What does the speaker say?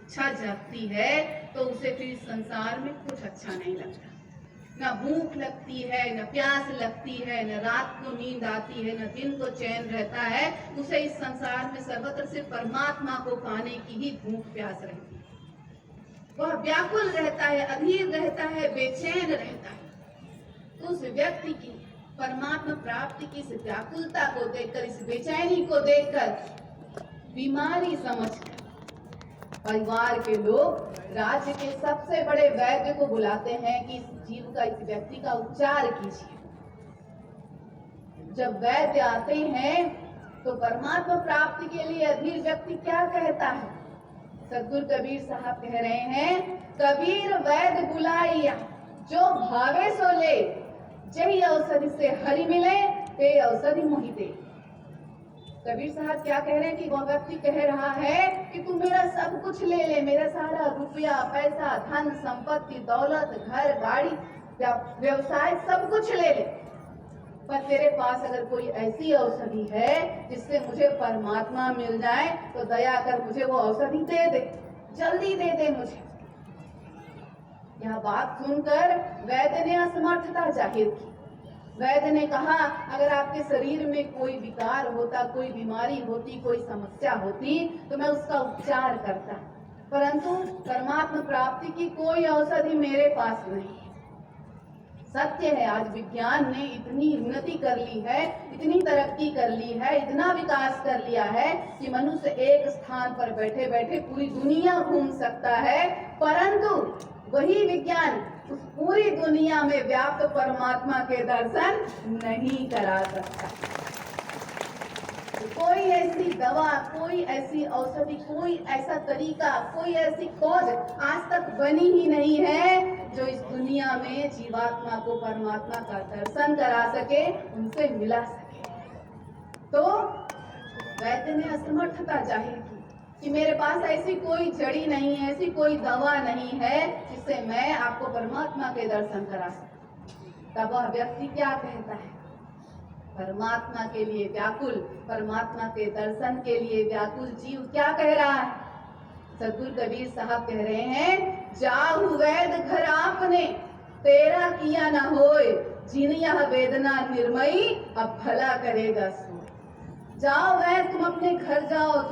इच्छा जगती है तो उसे फिर इस संसार में कुछ अच्छा नहीं लगता। न भूख लगती है, न प्यास लगती है, न रात को नींद आती है, न दिन को चैन रहता है। उसे इस संसार में सर्वत्र सिर्फ परमात्मा को पाने की ही भूख प्यास रहती है। वह व्याकुल रहता है, अधीर रहता है, बेचैन रहता है। तो उस व्यक्ति की परमात्मा प्राप्ति की इस व्याकुलता को देखकर, इस बेचैनी को देखकर बीमारी समझकर परिवार के लोग राज्य के सबसे बड़े वैद्य को बुलाते हैं कि इस जीव का, इस व्यक्ति का उपचार कीजिए। जब वैद्य आते हैं तो परमात्मा प्राप्ति के लिए अधीर व्यक्ति क्या कहता है? सदगुरु कबीर साहब कह रहे हैं, कबीर वैद्य बुलाइया जो भावे सो ले, जही औषधि से हरि मिले ते औषधि मोहि दे। कबीर साहब क्या कह रहे हैं कि वह व्यक्ति कह रहा है कि तू मेरा सब कुछ ले ले, मेरा सारा रुपया पैसा धन संपत्ति दौलत घर गाड़ी व्यवसाय सब कुछ ले ले, पर तेरे पास अगर कोई ऐसी औषधि है जिससे मुझे परमात्मा मिल जाए तो दया कर मुझे वो औषधि दे दे, जल्दी दे दे मुझे। यह बात सुनकर वैद्य ने असमर्थता जाहिर की। वैद्य ने कहा, अगर आपके शरीर में कोई विकार होता, कोई बीमारी होती, कोई समस्या होती तो मैं उसका उपचार करता, परंतु परमात्मा प्राप्ति की कोई औषधि मेरे पास नहीं है। सत्य है, आज विज्ञान ने इतनी उन्नति कर ली है, इतनी तरक्की कर ली है, इतना विकास कर लिया है कि मनुष्य एक स्थान पर बैठे बैठे पूरी दुनिया घूम सकता है, परंतु वही विज्ञान उस पूरी दुनिया में व्याप्त परमात्मा के दर्शन नहीं करा सकता। कोई ऐसी दवा, कोई ऐसी औषधि, कोई ऐसा तरीका, कोई ऐसी खोज आज तक बनी ही नहीं है जो इस दुनिया में जीवात्मा को परमात्मा का दर्शन करा सके, उनसे मिला सके। तो वैद्य ने असमर्थता जाहिर की कि मेरे पास ऐसी कोई जड़ी नहीं है, ऐसी कोई दवा नहीं है जिससे मैं आपको परमात्मा के दर्शन करा सकूं। तब वह व्यक्ति क्या कहता है? परमात्मा के लिए व्याकुल, परमात्मा के दर्शन के लिए व्याकुल जीव क्या कह रहा है? सदगुरु कबीर साहब कह रहे हैं, जाहु वैद्य घर आपने तेरा किया न होए, जिन यह वेदना निर्मयी अब भला करेगा सो। जाओ वैद्य, तुम अपने घर जाओ।